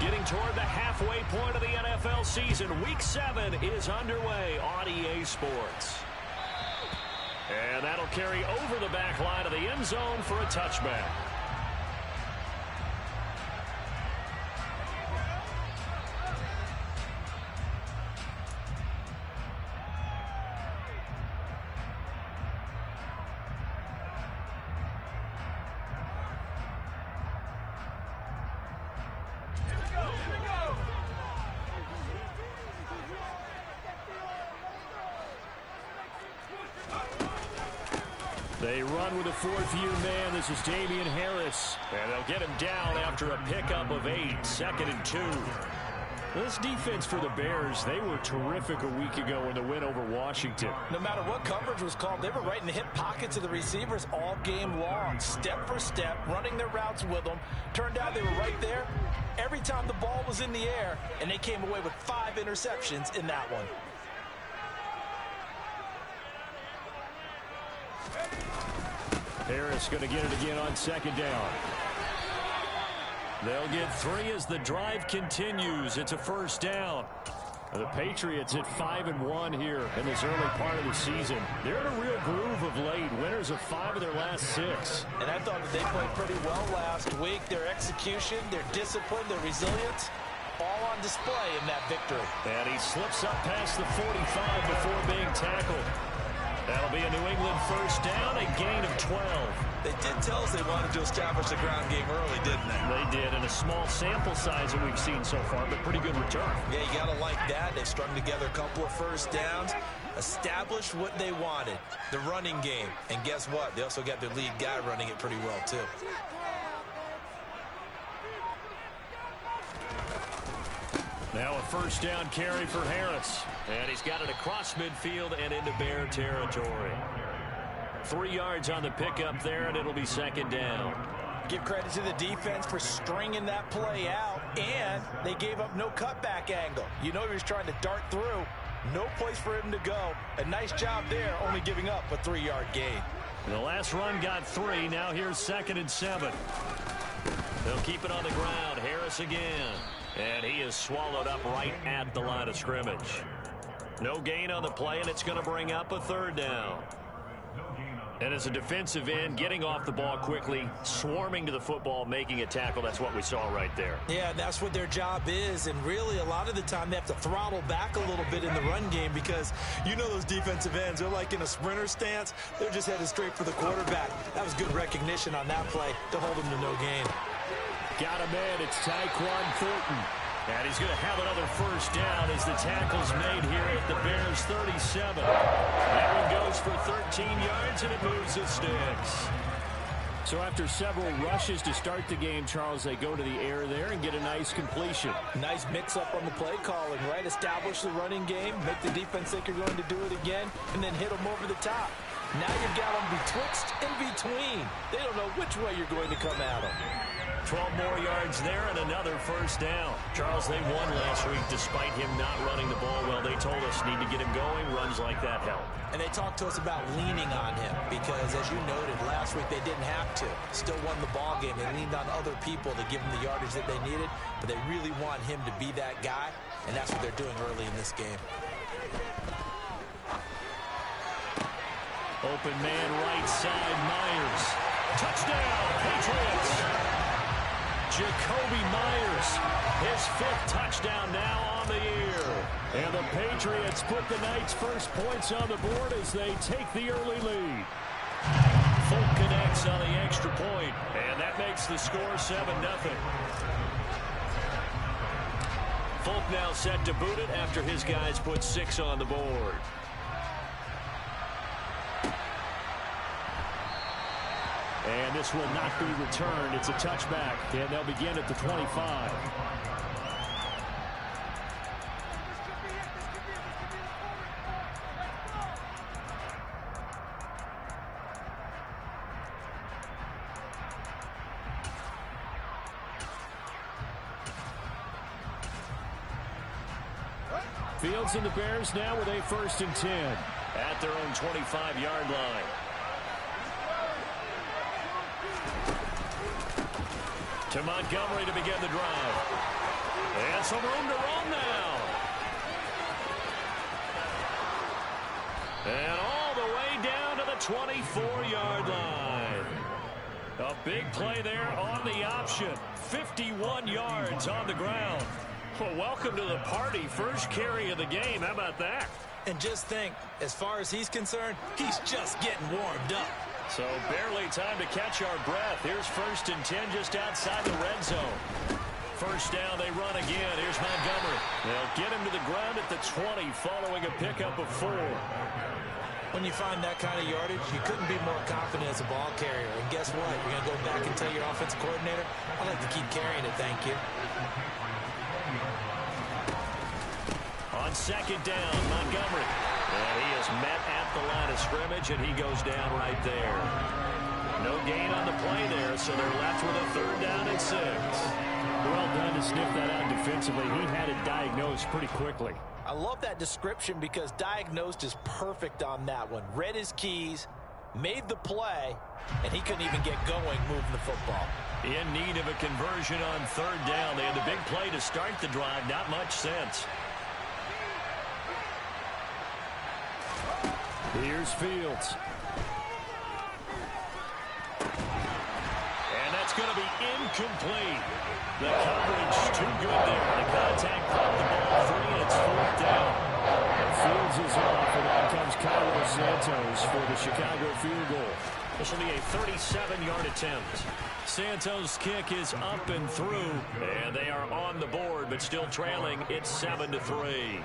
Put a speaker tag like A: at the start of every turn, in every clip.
A: Getting toward the halfway point of the NFL season. Week 7 is underway on EA Sports. And that'll carry over the back line of the end zone for a touchback. They run with a fourth-year man. This is Damian Harris. And they'll get him down after a pickup of 8, 2nd and 2. This defense for the Bears, they were terrific a week ago in the win over Washington.
B: No matter what coverage was called, they were right in the hip pockets of the receivers all game long. Step for step, running their routes with them. Turned out they were right there every time the ball was in the air, and they came away with 5 interceptions in that one.
A: Harris going to get it again on 2nd down. They'll get 3 as the drive continues. It's a 1st down. The Patriots at 5-1 here in this early part of the season. They're in a real groove of late. Winners of 5 of their last 6.
B: And I thought that they played pretty well last week. Their execution, their discipline, their resilience, all on display in that victory.
A: And he slips up past the 45 before being tackled. That'll be a New England 1st down, a gain of 12.
B: They did tell us they wanted to establish the ground game early, didn't they?
A: They did, and a small sample size that we've seen so far, but pretty good return.
B: Yeah, you got to like that. They've strung together a couple of 1st downs, established what they wanted, the running game. And guess what? They also got their lead guy running it pretty well, too.
A: Now a 1st down carry for Harris. And he's got it across midfield and into Bear territory. 3 yards on the pickup there, and it'll be 2nd down.
B: Give credit to the defense for stringing that play out, and they gave up no cutback angle. You know he was trying to dart through. No place for him to go. A nice job there, only giving up a 3-yard gain.
A: The last run got 3. Now here's 2nd and 7. They'll keep it on the ground. Harris again. And he is swallowed up right at the line of scrimmage. No gain on the play, and it's going to bring up a 3rd down. And as a defensive end, getting off the ball quickly, swarming to the football, making a tackle, that's what we saw right there.
B: Yeah, that's what their job is, and really a lot of the time they have to throttle back a little bit in the run game because you know those defensive ends, they're like in a sprinter stance. They're just headed straight for the quarterback. That was good recognition on that play to hold them to no gain.
A: Got him in. It's Tyquan Thornton. And he's going to have another 1st down as the tackle's made here at the Bears 37. That one goes for 13 yards, and it moves the sticks. So after several rushes to start the game, Charles, they go to the air there and get a nice completion.
B: Nice mix-up on the play calling, right? Establish the running game, make the defense think you're going to do it again, and then hit them over the top. Now you've got them betwixt and between. They don't know which way you're going to come at them.
A: 12 more yards there and another 1st down. Charles, they won last week despite him not running the ball well. They told us need to get him going. Runs like that help.
B: And they talked to us about leaning on him because, as you noted, last week they didn't have to. Still won the ball game. They leaned on other people to give them the yardage that they needed, but they really want him to be that guy, and that's what they're doing early in this game.
A: Open man right side, Myers. Touchdown, Patriots. Jacoby Myers, his 5th touchdown now on the year. And the Patriots put the Knights' first points on the board as they take the early lead. Folk connects on the extra point, and that makes the score 7-0. Folk now set to boot it after his guys put 6 on the board. And this will not be returned. It's a touchback, and they'll begin at the 25. Fields and the Bears now with a 1st and 10 at their own 25-yard line. To Montgomery to begin the drive. And some room to run now. And all the way down to the 24-yard line. A big play there on the option. 51 yards on the ground. Well, welcome to the party. First carry of the game. How about that?
B: And just think, as far as he's concerned, he's just getting warmed up.
A: So barely time to catch our breath. Here's 1st and 10 just outside the red zone. First down, they run again. Here's Montgomery. They'll get him to the ground at the 20 following a pickup of 4.
B: When you find that kind of yardage, you couldn't be more confident as a ball carrier. And guess what? You're going to go back and tell your offensive coordinator, I'd like to keep carrying it, thank you.
A: On 2nd down, Montgomery. And he is met at the line of scrimmage, and he goes down right there. No gain on the play there, so they're left with a 3rd down and 6.
C: Well done to sniff that out defensively. He had it diagnosed pretty quickly.
B: I love that description because diagnosed is perfect on that one. Read his keys, made the play, and he couldn't even get going moving the football.
A: In need of a conversion on 3rd down. They had the big play to start the drive. Not much sense.
C: Here's Fields.
A: And that's going to be incomplete. The coverage too good there. The contact caught the ball free, and it's 4th down.
C: Fields is off, and out comes Cairo Santos for the Chicago field goal.
A: This will be a 37-yard attempt. Santos' kick is up and through, and they are on the board, but still trailing. It's 7-3.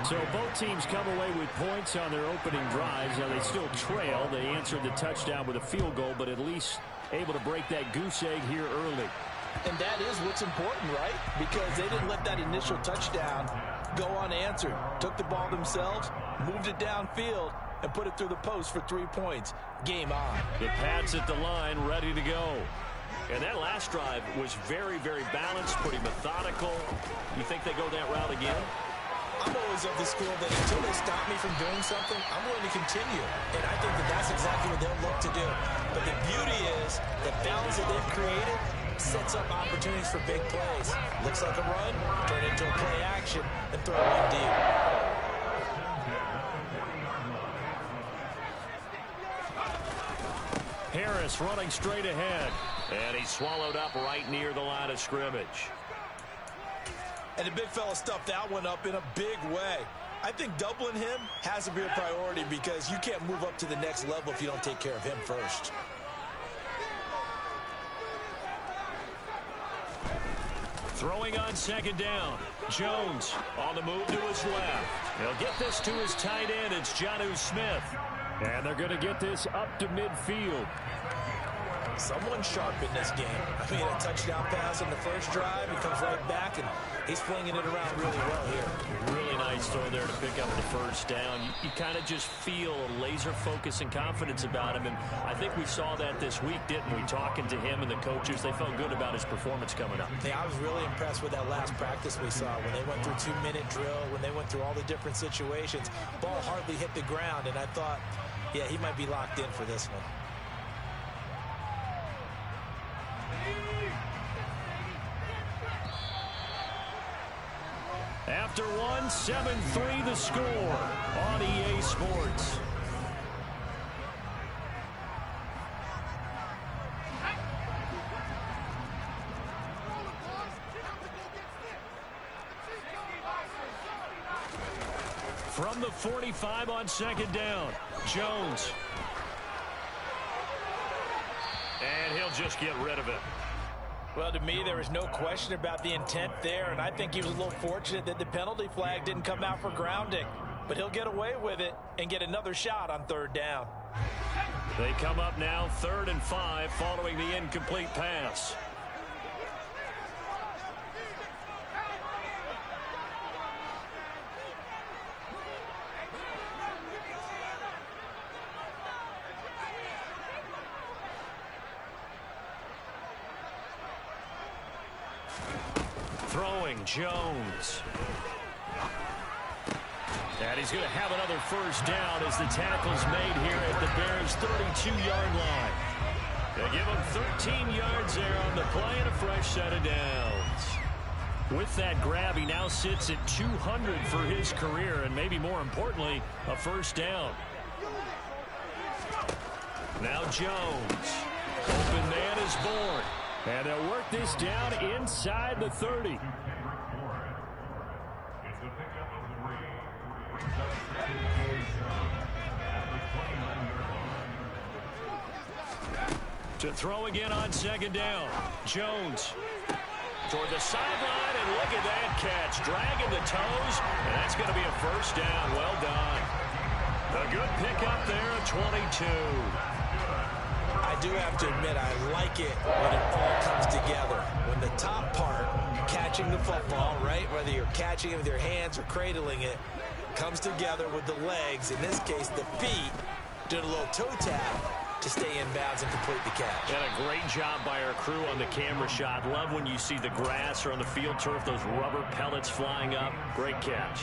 C: So both teams come away with points on their opening drives. Now they still trail. They answered the touchdown with a field goal, but at least able to break that goose egg here early.
B: And that is what's important, right? Because they didn't let that initial touchdown go unanswered. Took the ball themselves, moved it downfield, and put it through the post for 3 points. Game on.
A: The Pats at the line, ready to go. And that last drive was very, very balanced, pretty methodical. You think they go that route again?
B: I'm always of the school that until they stop me from doing something, I'm willing to continue. And I think that that's exactly what they'll look to do. But the beauty is the balance that they've created sets up opportunities for big plays. Looks like a run, turn it into a play action, and throw one deep.
A: Harris running straight ahead. And he's swallowed up right near the line of scrimmage.
B: And the big fella stuffed that one up in a big way. I think doubling him has to be a priority because you can't move up to the next level if you don't take care of him first.
A: Throwing on 2nd down. Jones on the move to his left. He'll get this to his tight end. It's Jonnu Smith.
C: And they're going to get this up to midfield.
B: Someone sharp in this game. I mean, a touchdown pass on the first drive. He comes right back, and he's flinging it around really well here.
A: Really nice throw there to pick up the first down. You kind of just feel a laser focus and confidence about him, and I think we saw that this week, didn't we? Talking to him and the coaches, they felt good about his performance coming up.
B: Yeah, I was really impressed with that last practice we saw when they went through 2-minute drill, when they went through all the different situations. Ball hardly hit the ground, and I thought, yeah, he might be locked in for this one.
A: After one, 7-3 the score on EA Sports. From the 45 on 2nd down, Jones. And he'll just get rid of it.
B: Well, to me, there was no question about the intent there, and I think he was a little fortunate that the penalty flag didn't come out for grounding. But he'll get away with it and get another shot on 3rd down.
A: They come up now 3rd and 5 following the incomplete pass. Throwing, Jones. And he's going to have another first down as the tackle's made here at the Bears' 32-yard line. They give him 13 yards there on the play and a fresh set of downs.
C: With that grab, he now sits at 200 for his career, and maybe more importantly, a first down. Now Jones. Open man is born. And they'll work this down inside the 30. To throw again on second down. Jones toward the sideline, and look at that catch. Dragging the toes, and that's going to be a first down. Well done. A good pickup there at 22.
B: I do have to admit, I like it when it all comes together. When the top part, catching the football, right, whether you're catching it with your hands or cradling it, comes together with the legs, in this case the feet, doing a little toe tap to stay in bounds and complete the catch.
C: And a great job by our crew on the camera shot. Love when you see the grass or on the field turf, those rubber pellets flying up. Great catch.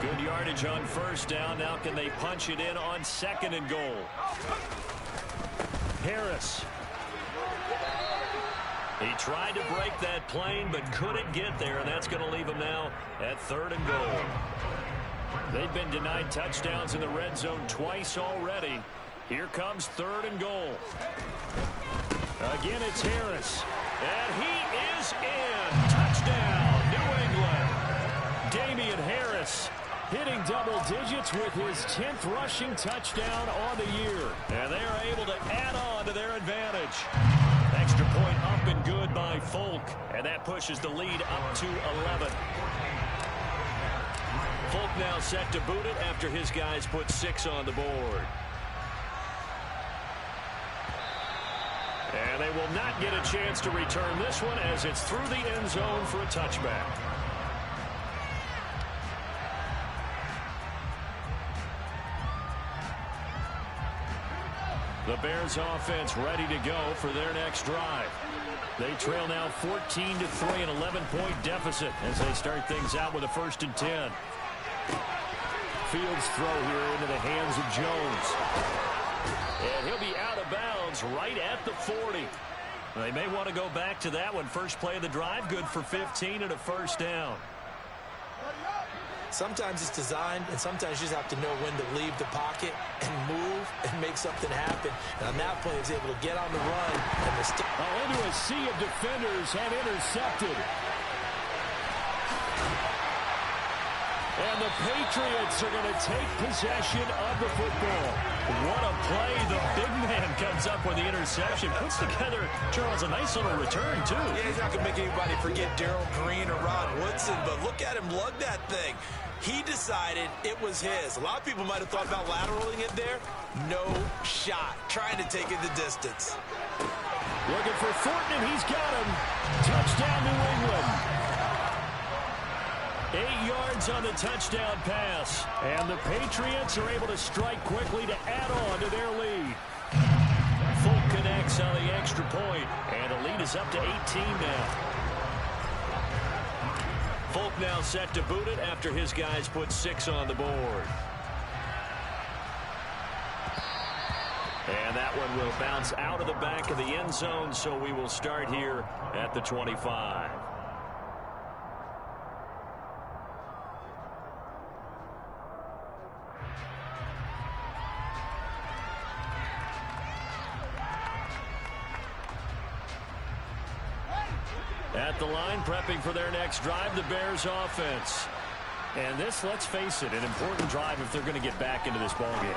C: Good yardage on first down. Now can they punch it in on second and goal? Harris. He tried to break that plane but couldn't get there, and that's going to leave him now at third and goal. They've been denied touchdowns in the red zone twice already. Here comes third and goal. Again, it's Harris. And he is in. Touchdown, New England. Damian Harris hitting double digits with his 10th rushing touchdown on the year. And they are able to add on to their advantage. Extra point up and good by Folk. And that pushes the lead up to 11. Folk now set to boot it after his guys put 6 on the board. And they will not get a chance to return this one as it's through the end zone for a touchback. The Bears offense ready to go for their next drive. They trail now 14-3, an 11-point deficit as they start things out with a 1st and 10. Fields throw here into the hands of Jones. And he'll be out of bounds right at the 40. They may want to go back to that one. First play of the drive, good for 15 and a first down.
B: Sometimes it's designed, and sometimes you just have to know when to leave the pocket and move and make something happen. And on that play, he was able to get on the run. And
C: into a sea of defenders and intercepted. And the Patriots are going to take possession of the football. What a play. The big man comes up with the interception. Puts together, Charles, a nice little return, too.
B: Yeah, he's not going to make anybody forget Darrell Green or Rod Woodson, but look at him lug that thing. He decided it was his. A lot of people might have thought about lateraling it there. No shot. Trying to take it the distance.
C: Looking for Thornton, and he's got him. Touchdown, New England. 8 yards on the touchdown pass. And the Patriots are able to strike quickly to add on to their lead. Folk connects on the extra point, and the lead is up to 18 now. Folk now set to boot it after his guys put 6 on the board. And that one will bounce out of the back of the end zone, so we will start here at the 25. At the line, prepping for their next drive, the Bears offense. And this, let's face it, an important drive if they're going to get back into this ballgame.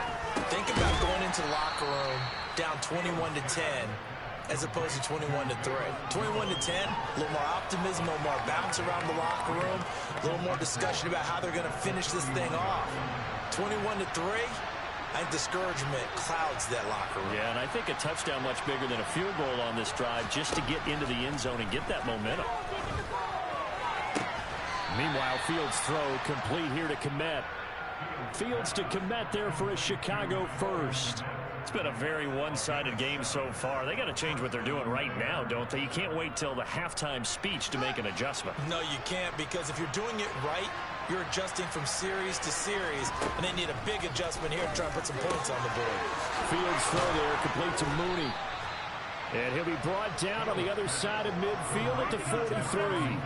B: Think about going into the locker room down 21-10 as opposed to 21-3. 21-10, a little more optimism, a little more bounce around the locker room, a little more discussion about how they're going to finish this thing off. 21-3. I think discouragement clouds that locker room.
C: Yeah, and I think a touchdown much bigger than a field goal on this drive just to get into the end zone and get that momentum. Meanwhile, Fields' throw complete here to Kmet. Fields to Kmet there for a Chicago first. It's been a very one-sided game so far. They got to change what they're doing right now, don't they? You can't wait till the halftime speech to make an adjustment.
B: No, you can't, because if you're doing it right, you're adjusting from series to series, and they need a big adjustment here to try and put some points on the board.
C: Fields throw there, complete to Mooney. And he'll be brought down on the other side of midfield at the 43.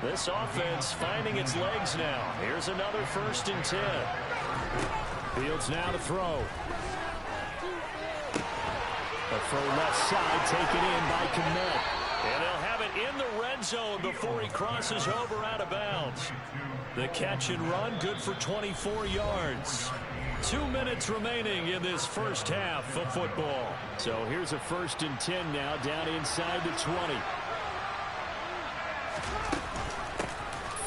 A: This offense finding its legs now. Here's another 1st and 10.
C: Fields now to throw. A throw left side taken in by Kmet.
A: And they'll have it in the red zone before he crosses over out of bounds. The catch and run good for 24 yards. 2 minutes remaining in this first half of football.
C: So here's a 1st and 10 now down inside the 20.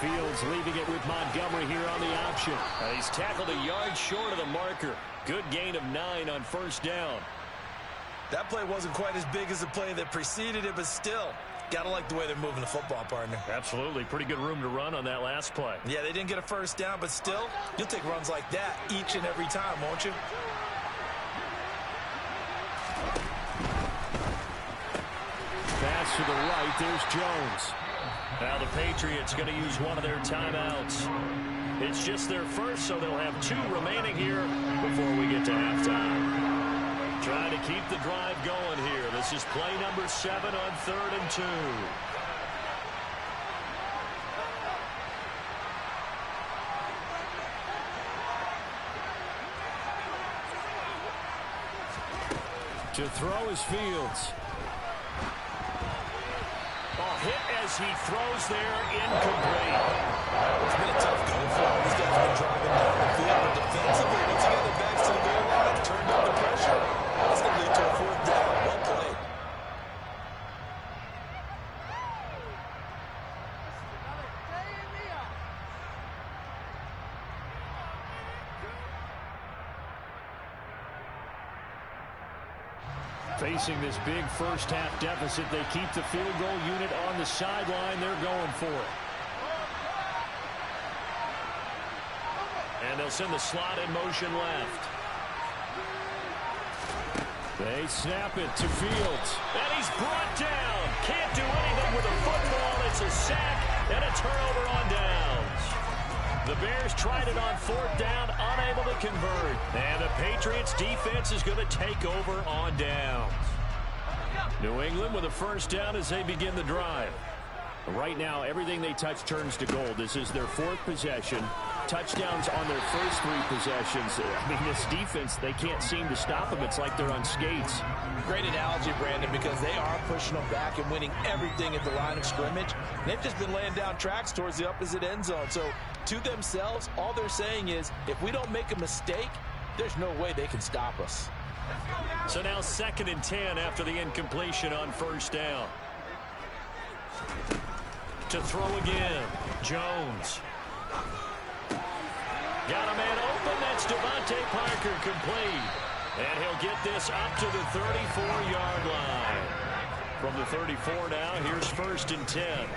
C: Fields leaving it with Montgomery here on the option.
A: He's tackled a yard short of the marker. Good gain of 9 on 1st down.
B: That play wasn't quite as big as the play that preceded it, but still, gotta like the way they're moving the football, partner.
A: Absolutely. Pretty good room to run on that last play.
B: Yeah, they didn't get a 1st down, but still, you'll take runs like that each and every time, won't you?
C: Pass to the right. There's Jones.
A: Now the Patriots going to use one of their timeouts. It's just their first, so they'll have 2 remaining here before we get to halftime. Trying to keep the drive going here. This is play number 7 on 3rd and 2.
C: To throw is Fields.
A: Hit as he throws there, incomplete.
B: It's been a tough go for him. These guys have been driving down the field, but defensively, once he got the backs to the goal line, turned up the pressure. That's going to lead to a 4th down. Well played.
C: Facing this big first half deficit, they keep the field goal unit on the sideline. They're going for it.
A: And they'll send the slot in motion left.
C: They snap it to Fields.
A: And he's brought down. Can't do anything with a football. It's a sack and a turnover on downs. The Bears tried it on 4th down, unable to convert. And the Patriots defense is going to take over on downs. New England with a 1st down as they begin the drive.
C: Right now, everything they touch turns to gold. This is their 4th possession. Touchdowns on their first 3 possessions. I mean, this defense, they can't seem to stop them. It's like they're on skates.
B: Great analogy, Brandon, because they are pushing them back and winning everything at the line of scrimmage. They've just been laying down tracks towards the opposite end zone. So, to themselves, all they're saying is, if we don't make a mistake, there's no way they can stop us.
A: So now 2nd and 10 after the incompletion on 1st down. To throw again, Jones. Got a man open. That's Devontae Parker, complete. And he'll get this up to the 34-yard line. From the 34 now, here's 1st and 10.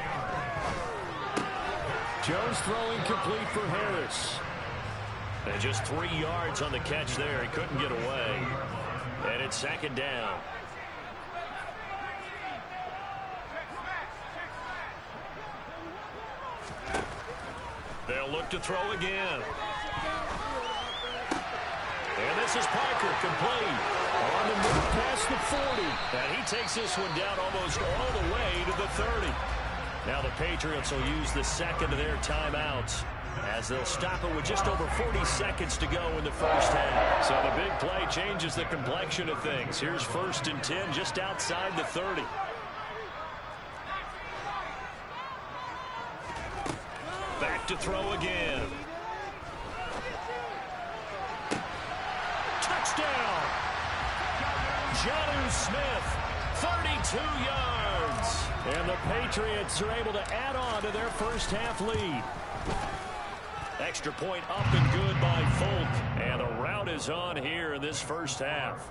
C: Jones throwing complete for Harris.
A: And just 3 yards on the catch there. He couldn't get away. And it's 2nd down. They'll look to throw again. And this is Parker, complete. On the move past the 40. And he takes this one down almost all the way to the 30. Now the Patriots will use the 2nd of their timeouts, as they'll stop it with just over 40 seconds to go in the first half. So the big play changes the complexion of things. Here's 1st and 10 just outside the 30. Back to throw again. Touchdown! Jonnu Smith, 32 yards. And the Patriots are able to add on to their first half lead. Extra point up and good by Folk. And the rout is on here in this first half.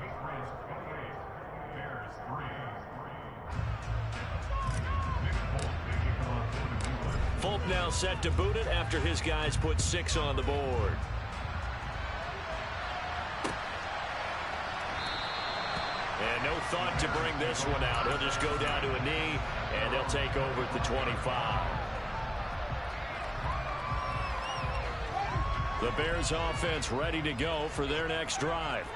A: Folk now set to boot it after his guys put 6 on the board. And no thought to bring this one out. He'll just go down to a knee, and they'll take over at the 25. The Bears offense ready to go for their next drive.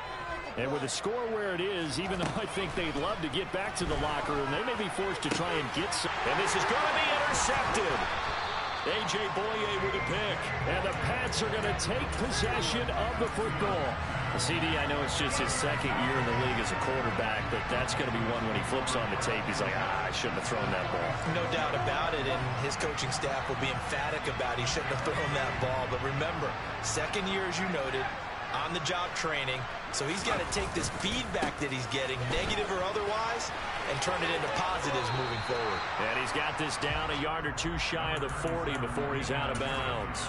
A: And with the score where it is, even though I think they'd love to get back to the locker room, they may be forced to try and get some. And this is going to be intercepted.
C: A.J. Boye with a pick. And the Pats are going to take possession of the football.
A: CD, I know it's just his second year in the league as a quarterback, but that's going to be one when he flips on the tape. He's like, I shouldn't have thrown that ball.
B: No doubt about it, and his coaching staff will be emphatic about he shouldn't have thrown that ball. But remember, second year, as you noted, on-the-job training. So he's got to take this feedback that he's getting, negative or otherwise, and turn it into positives moving forward.
A: And he's got this down a yard or two shy of the 40 before he's out of bounds.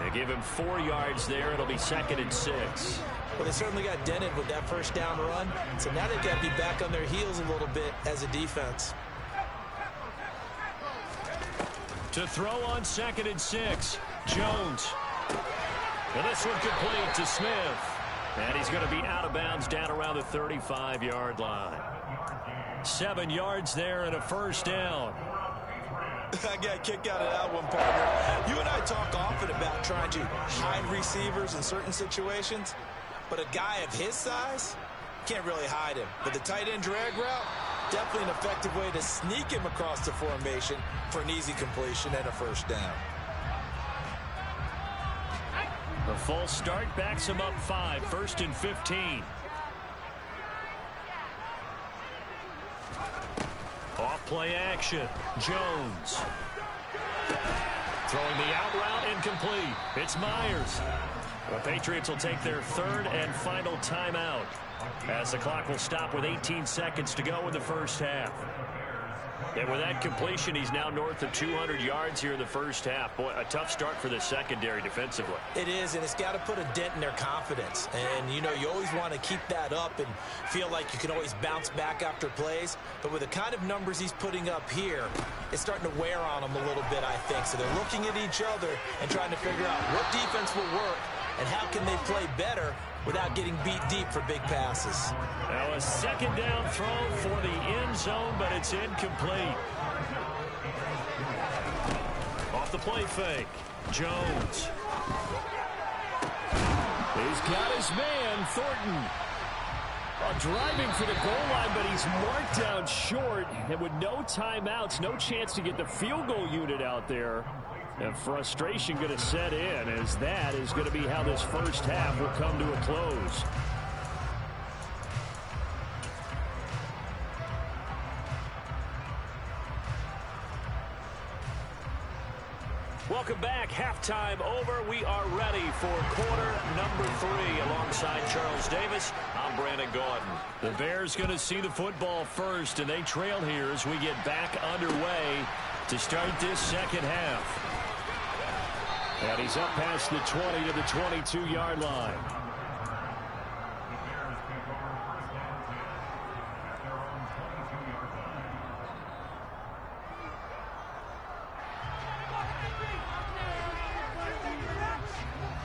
A: They give him 4 yards there. It'll be 2nd and 6.
B: Well, they certainly got dented with that first down run. So now they've got to be back on their heels a little bit as a defense.
C: To throw on 2nd and 6, Jones. And this one complete to Smith.
A: And he's going to be out of bounds down around the 35-yard line.
C: 7 yards there and a first down.
B: I got a kick out of that one, partner. You and I talk often about trying to hide receivers in certain situations, but a guy of his size can't really hide him. But the tight end drag route, definitely an effective way to sneak him across the formation for an easy completion and a first down.
C: A false start backs him up 5, 1st and 15. Off play action. Jones. Throwing the out route incomplete. It's Myers. The Patriots will take their 3rd and final timeout as the clock will stop with 18 seconds to go in the first half. And with that completion, he's now north of 200 yards here in the first half. Boy, a tough start for the secondary defensively.
B: It is, and it's got to put a dent in their confidence. And, you know, you always want to keep that up and feel like you can always bounce back after plays. But with the kind of numbers he's putting up here, it's starting to wear on them a little bit, I think. So they're looking at each other and trying to figure out what defense will work and how can they play better without getting beat deep for big passes.
C: Now a 2nd down throw for the end zone, but it's incomplete. Off the play fake, Jones. He's got his man, Thornton. Driving for the goal line, but he's marked down short. And with no timeouts, no chance to get the field goal unit out there. And frustration going to set in, as that is going to be how this first half will come to a close. Welcome back. Halftime over. We are ready for quarter number 3. Alongside Charles Davis, I'm Brandon Gordon. The Bears going to see the football first, and they trail here as we get back underway to start this second half. And he's up past the 20 to the 22-yard line.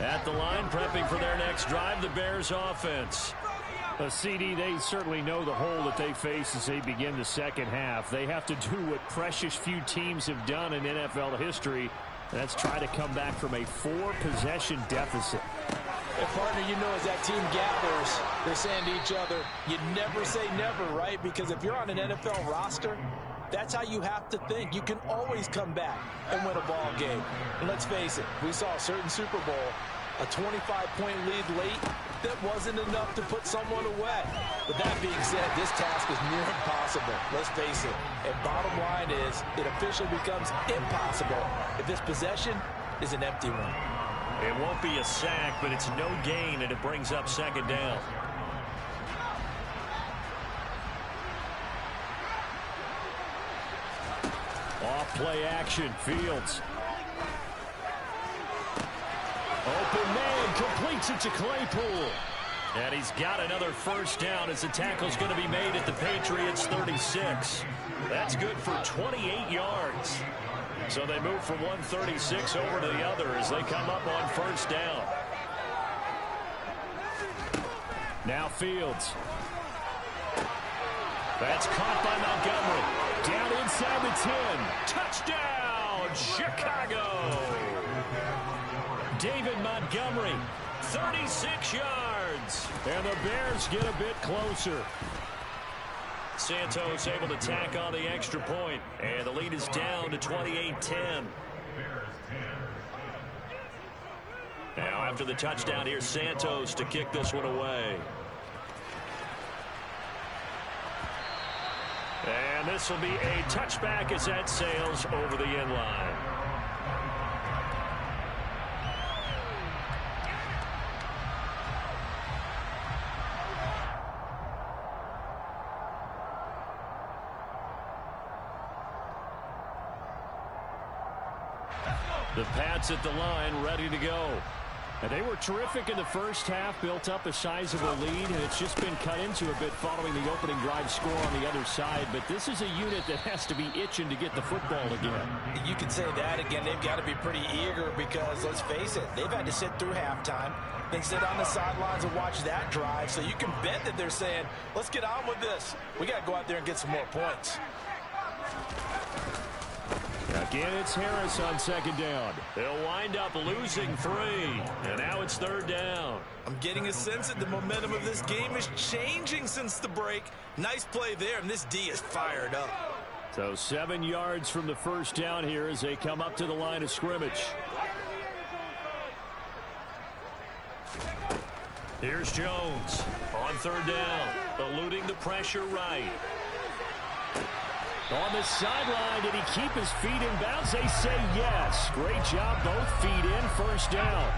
C: At the line, prepping for their next drive, the Bears offense. CD, they certainly know the hole that they face as they begin the second half. They have to do what precious few teams have done in NFL history. That's try to come back from a 4-possession deficit.
B: And partner, you know, as that team gathers, they're saying to each other, you never say never, right? Because if you're on an NFL roster, that's how you have to think. You can always come back and win a ball game. And let's face it, we saw a certain Super Bowl, a 25-point lead late, that wasn't enough to put someone away. But that being said, this task is near impossible. Let's face it. And bottom line is, it officially becomes impossible if this possession is an empty one.
C: It won't be a sack, but it's no gain, and it brings up 2nd down. Off play action, Fields. Open man, completes it to Claypool. And he's got another first down as the tackle's going to be made at the Patriots 36. That's good for 28 yards. So they move from 136 over to the other as they come up on first down. Now Fields. That's caught by Montgomery. Down inside the 10. Touchdown, Chicago. David Montgomery, 36 yards. And the Bears get a bit closer. Santos able to tack on the extra point. And the lead is down to 28-10.
A: After the touchdown, here's Santos to kick this one away. And this will be a touchback as that sails over the end line. The Pats at the line, ready to go.
C: And they were terrific in the first half, built up a sizable lead, and it's just been cut into a bit following the opening drive score on the other side. But this is a unit that has to be itching to get the football again.
B: You can say that again. They've got to be pretty eager because, let's face it, they've had to sit through halftime, then sit on the sidelines and watch that drive. So you can bet that they're saying, let's get on with this. We got to go out there and get some more points.
C: Again, it's Harris on second down.
A: They'll wind up losing 3, and now it's third down.
B: I'm getting a sense that the momentum of this game is changing since the break. Nice play there, and this D is fired up.
C: So 7 yards from the first down here as they come up to the line of scrimmage.
A: Here's Jones on third down, eluding the pressure right.
C: On the sideline, did he keep his feet in bounds? They say yes. Great job, both feet in, first down.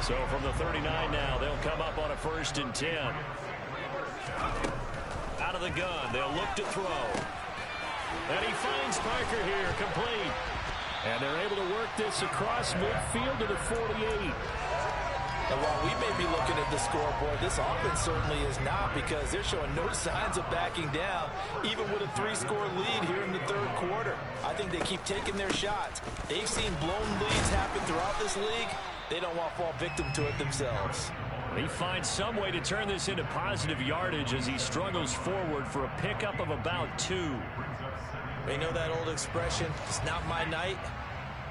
A: So from the 39 now, they'll come up on a 1st and 10. Out of the gun, they'll look to throw. And he finds Parker here, complete.
C: And they're able to work this across midfield to the 48.
B: And while we may be looking at the scoreboard, this offense certainly is not, because they're showing no signs of backing down, even with a 3-score lead here in the third quarter. I think they keep taking their shots. They've seen blown leads happen throughout this league. They don't want to fall victim to it themselves.
A: He finds some way to turn this into positive yardage as he struggles forward for a pickup of about 2.
B: They know that old expression, it's not my night.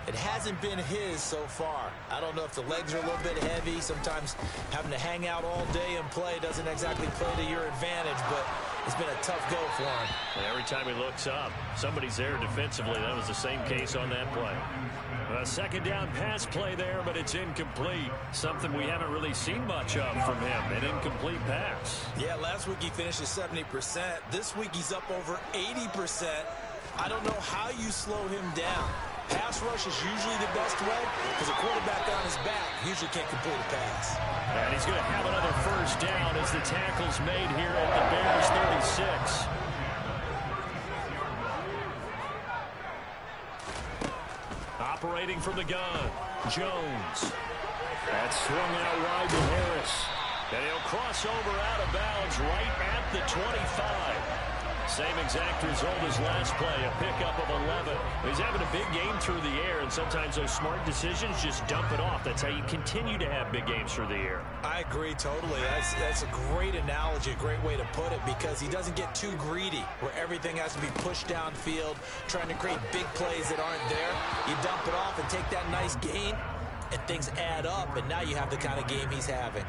B: It hasn't been his so far. I don't know if the legs are a little bit heavy. Sometimes having to hang out all day and play doesn't exactly play to your advantage, but it's been a tough go for him.
A: And every time he looks up, somebody's there defensively. That was the same case on that play. A second down pass play there, but it's incomplete. Something we haven't really seen much of from him, an incomplete pass.
B: Yeah, last week he finished at 70%. This week he's up over 80%. I don't know how you slow him down. Pass rush is usually the best way, because a quarterback on his back usually can't complete a pass.
A: And he's going to have another first down as the tackle's made here at the Bears 36. Operating from the gun, Jones.
C: That's swung out wide to Harris.
A: And he'll cross over out of bounds right at the 25. Same exact result as last play, a pickup of 11. He's having a big game through the air, and sometimes those smart decisions just dump it off. That's how you continue to have big games through the air.
B: I agree totally. That's a great analogy, a great way to put it, because he doesn't get too greedy where everything has to be pushed downfield, trying to create big plays that aren't there. You dump it off and take that nice gain, and things add up, and now you have the kind of game he's having.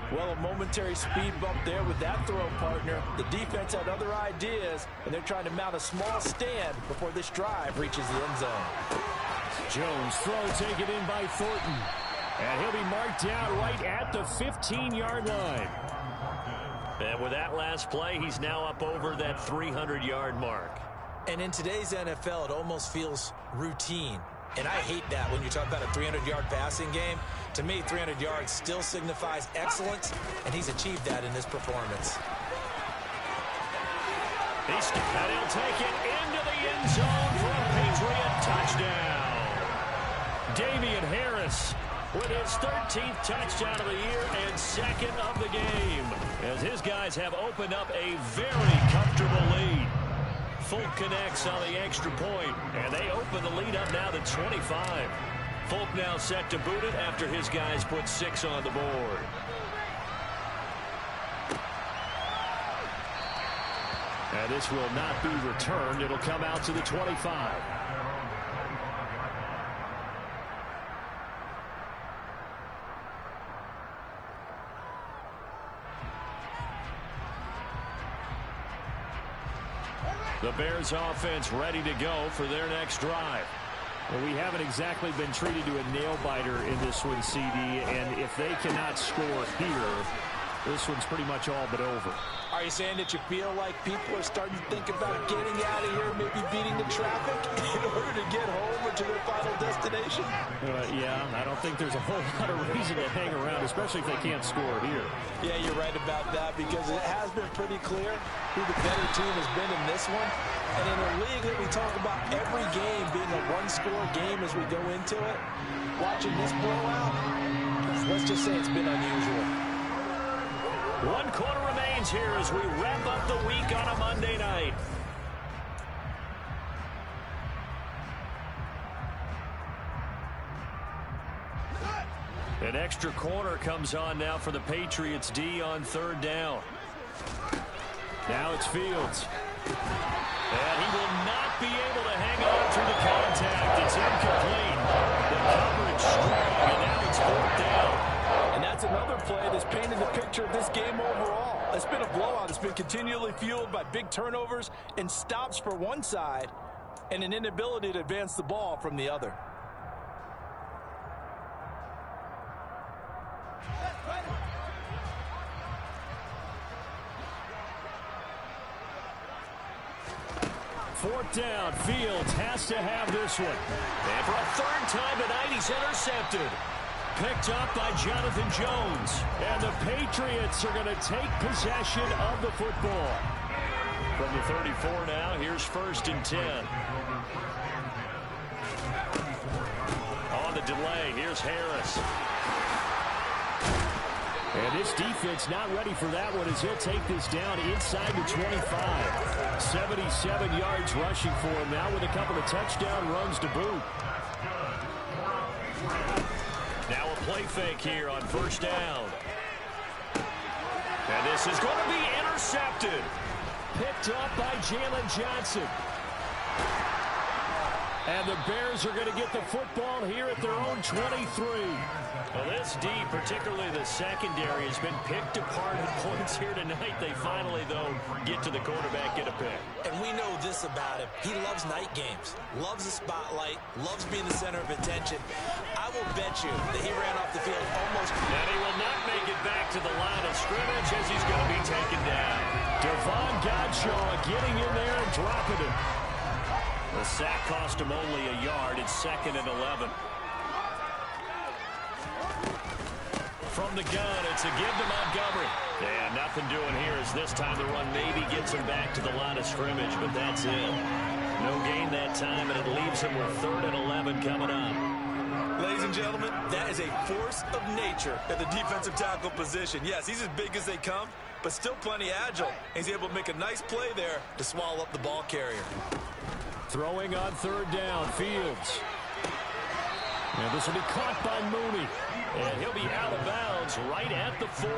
B: Well, a momentary speed bump there with that throw partner. The defense had other ideas, and they're trying to mount a small stand before this drive reaches the end zone.
C: Jones throw taken in by Thornton. And he'll be marked down right at the 15-yard line.
A: And with that last play, he's now up over that 300-yard mark.
B: And in today's NFL, it almost feels routine. And I hate that when you talk about a 300-yard passing game. To me, 300 yards still signifies excellence, and he's achieved that in this performance.
A: And he'll take it into the end zone for a Patriot touchdown. Damian Harris with his 13th touchdown of the year and second of the game, as his guys have opened up a very comfortable lead. Folk connects on the extra point, and they open the lead up now to 25. Folk now set to boot it after his guys put 6 on the board.
C: And this will not be returned. It'll come out to the 25.
A: The Bears offense ready to go for their next drive.
C: Well, we haven't exactly been treated to a nail-biter in this one, CD, and if they cannot score here, this one's pretty much all but over.
B: Are you saying that you feel like people are starting to think about getting out of here, maybe beating the traffic in order to get home or to their final destination?
C: Yeah, I don't think there's a whole lot of reason to hang around, especially if they can't score here.
B: Yeah, you're right about that, because it has been pretty clear who the better team has been in this one. And in a league that we talk about every game being a one-score game as we go into it, watching this blowout, let's just say it's been unusual.
A: 1 quarter remains here as we wrap up the week on a Monday night. An extra corner comes on now for the Patriots D on 3rd down. Now it's Fields. And he will not be able to hang on through the contact. It's incomplete. The coverage strong, and now it's 4th down.
B: And that's another play that's painted the picture of this game overall. It's been a blowout. It's been continually fueled by big turnovers and stops for one side and an inability to advance the ball from the other.
C: Fourth down, Fields has to have this one.
A: And for a 3rd time tonight, he's intercepted. Picked up by Jonathan Jones.
C: And the Patriots are going to take possession of the football.
A: From the 34 now, here's 1st and 10. On the delay, here's Harris.
C: And this defense not ready for that one as he'll take this down inside the 25. 77 yards rushing for him now with a couple of touchdown runs to boot.
A: Now a play fake here on 1st down. And this is going to be intercepted.
C: Picked up by Jalen Johnson. And the Bears are going to get the football here at their own 23.
A: Well, this D, particularly the secondary, has been picked apart at points here tonight. They finally, though, get to the quarterback, get a pick.
B: And we know this about him. He loves night games, loves the spotlight, loves being the center of attention. I will bet you that he ran off the field almost.
A: And he will not make it back to the line of scrimmage as he's going to be taken down.
C: Devon Godshaw getting in there and dropping it.
A: The sack cost him only a yard. It's 2nd and 11. From the gun, it's a give to Montgomery. Yeah, nothing doing here as this time the run maybe gets him back to the line of scrimmage, but that's it. No gain that time, and it leaves him with 3rd and 11 coming up.
B: Ladies and gentlemen, that is a force of nature at the defensive tackle position. Yes, he's as big as they come, but still plenty agile. He's able to make a nice play there to swallow up the ball carrier.
C: Throwing on 3rd down, Fields. And this will be caught by Mooney.
A: And he'll be out of bounds right at the 40.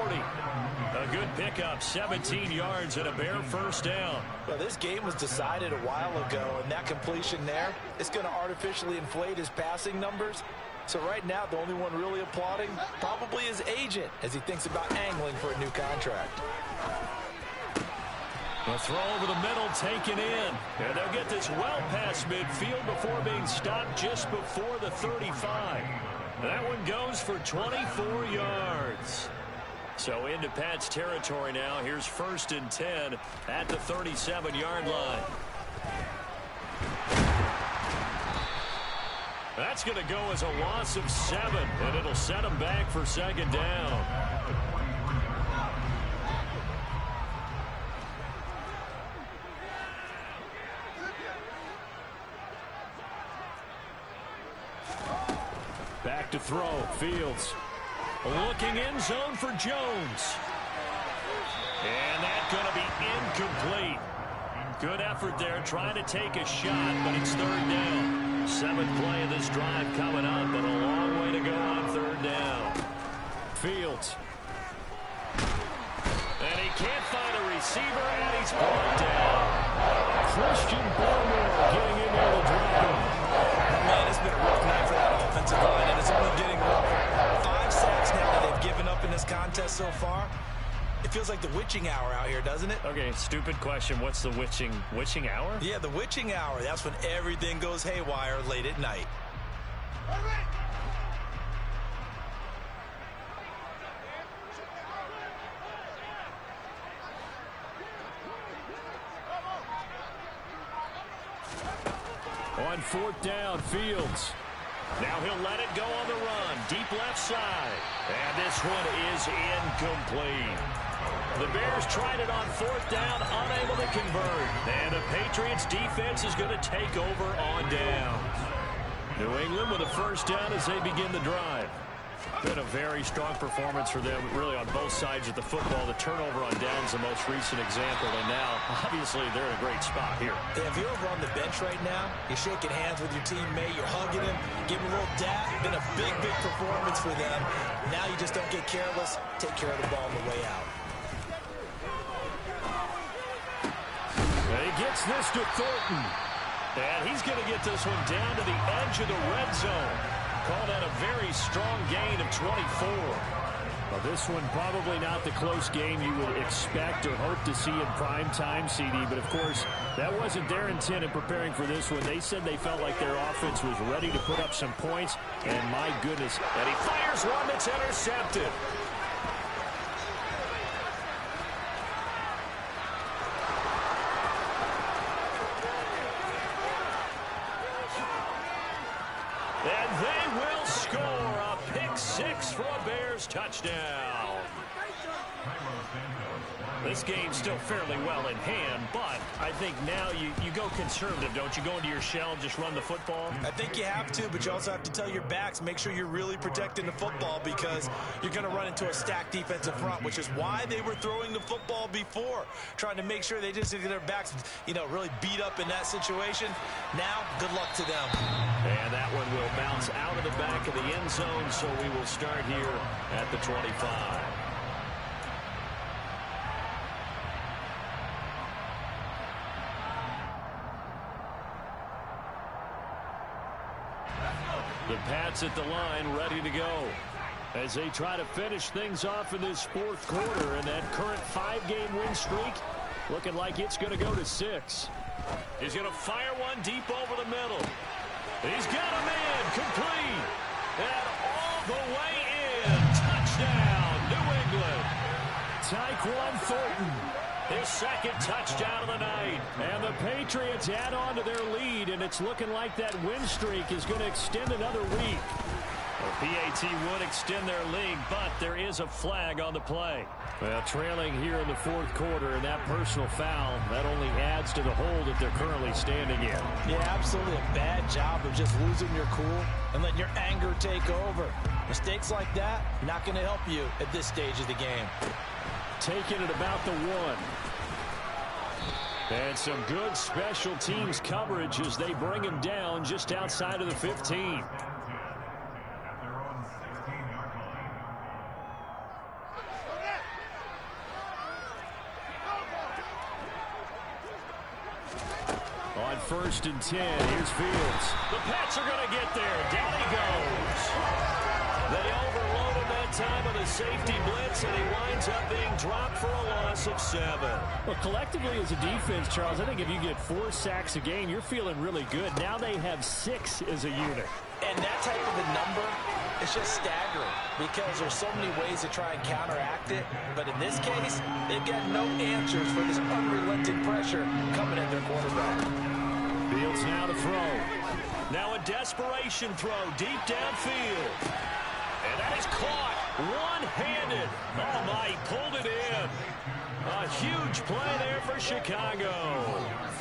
A: A good pickup, 17 yards and a bare 1st down.
B: Well, this game was decided a while ago, and that completion there is going to artificially inflate his passing numbers. So right now, the only one really applauding probably his agent as he thinks about angling for a new contract.
A: The throw over the middle taken in. And they'll get this well past midfield before being stopped just before the 35. That one goes for 24 yards. So into Pat's territory now. Here's 1st and 10 at the 37-yard line. That's going to go as a loss of 7, and it'll set him back for 2nd down.
C: Back to throw, Fields.
A: Looking in zone for Jones. And that's going to be incomplete. Good effort there, trying to take a shot, but it's 3rd down. 7th play of this drive coming up, but a long way to go on 3rd down.
C: Fields.
A: And he can't find a receiver, and he's brought down.
C: Christian Barmore getting in there to drop him.
B: Man, it's been a rough night for that offensive line, and it's only getting rougher. 5 sacks now that they've given up in this contest so far. It feels like the witching hour out here, doesn't it?
C: Okay, stupid question. What's the witching hour?
B: Yeah, the witching hour. That's when everything goes haywire late at night.
C: On fourth down, Fields. Now he'll let it go on the run. Deep left side. And this one is incomplete. The Bears tried it on fourth down, unable to convert. And the Patriots defense is going to take over on downs. New England with a first down as they begin the drive. Been a very strong performance for them, really, on both sides of the football. The turnover on downs, the most recent example, and now, obviously, they're in a great spot here.
B: Yeah, if you're over on the bench right now, you're shaking hands with your teammate, you're hugging him, giving him a little dap. Been a big, big performance for them. Now you just don't get careless. Take care of the ball on the way out.
C: And he gets this to Thornton. And he's going to get this one down to the edge of the red zone. Call that a very strong gain of 24. Well, this one probably not the close game you would expect or hope to see in prime time, CD. But, of course, that wasn't their intent in preparing for this one. They said they felt like their offense was ready to put up some points. And, my goodness.
A: And he fires one that's intercepted. And they will score a pick-6 for a Bears touchdown. This game's still fairly well in hand, but I think now you go conservative, don't you? Go into your shell and just run the football?
B: I think you have to, but you also have to tell your backs, make sure you're really protecting the football because you're going to run into a stacked defensive front, which is why they were throwing the football before, trying to make sure they just get their backs, really beat up in that situation. Now, good luck to them.
A: And that one will bounce out of the back of the end zone, so we will start here at the 25. The Pats at the line, ready to go, as they try to finish things off in this fourth quarter. And that current 5-game win streak looking like it's going to go to 6. He's going to fire one deep over the middle. He's got a man, complete, and all the way in. Touchdown, New England. Tyquan Thornton, his second touchdown of the night. And the Patriots add on to their lead, and it's looking like that win streak is going to extend another week. The PAT would extend their lead, but there is a flag on the play. Well, trailing here in the fourth quarter, and that personal foul, that only adds to the hole that they're currently standing in.
B: Yeah, absolutely a bad job of just losing your cool and letting your anger take over. Mistakes like that, not going to help you at this stage of the game.
C: Taking it about the 1. And some good special teams coverage as they bring him down just outside of the 15. On 1st and 10, here's Fields. The Pats are going to get there. Down he goes. They overloaded that time with a safety blitz, and he winds up being dropped for a loss of 7. Well, collectively as a defense, Charles, I think if you get 4 sacks a game, you're feeling really good. Now they have 6 as a unit.
B: And that type of a number is just staggering because there's so many ways to try and counteract it. But in this case, they've got no answers for this unrelenting pressure coming at their quarterback.
C: Fields now to throw. Now a desperation throw deep downfield. And that is caught one-handed. Oh, my, he pulled it in. A huge play there for Chicago.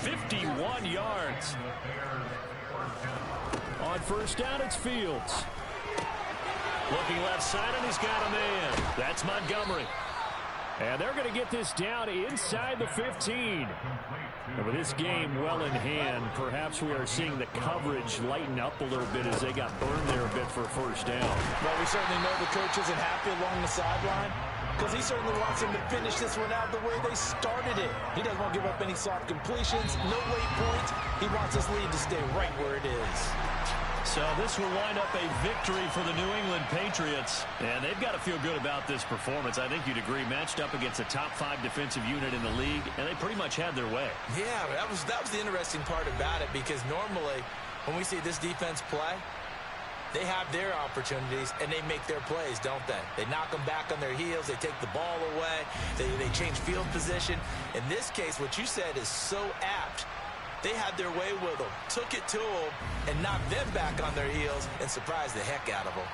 C: 51 yards. On 1st down, it's Fields. Looking left side, and he's got a man. That's Montgomery. And they're going to get this down inside the 15. And with this game well in hand, perhaps we are seeing the coverage lighten up a little bit as they got burned there a bit for a 1st down.
B: Well, we certainly know the coach isn't happy along the sideline because he certainly wants them to finish this one out the way they started it. He doesn't want to give up any soft completions, no late points. He wants this lead to stay right where it is.
C: So this will wind up a victory for the New England Patriots. And they've got to feel good about this performance. I think you'd agree, matched up against a top 5 defensive unit in the league, and they pretty much had their way.
B: Yeah, that was the interesting part about it, because normally when we see this defense play, they have their opportunities, and they make their plays, don't they? They knock them back on their heels. They take the ball away. They change field position. In this case, what you said is so apt. They had their way with them, took it to them, and knocked them back on their heels and surprised the heck out of them.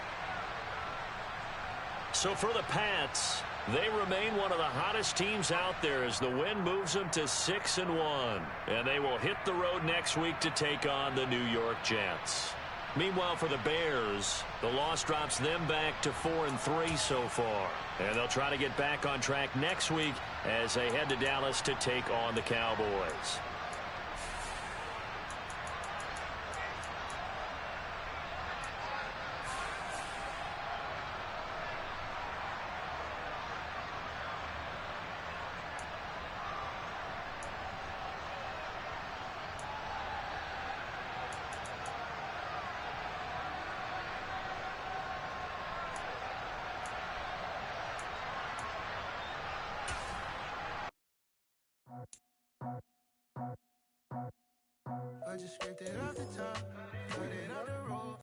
A: So for the Pats, they remain one of the hottest teams out there as the win moves them to 6-1. And they will hit the road next week to take on the New York Jets. Meanwhile, for the Bears, the loss drops them back to 4-3 so far. And they'll try to get back on track next week as they head to Dallas to take on the Cowboys.
D: I just scraped it off the top, cut it on the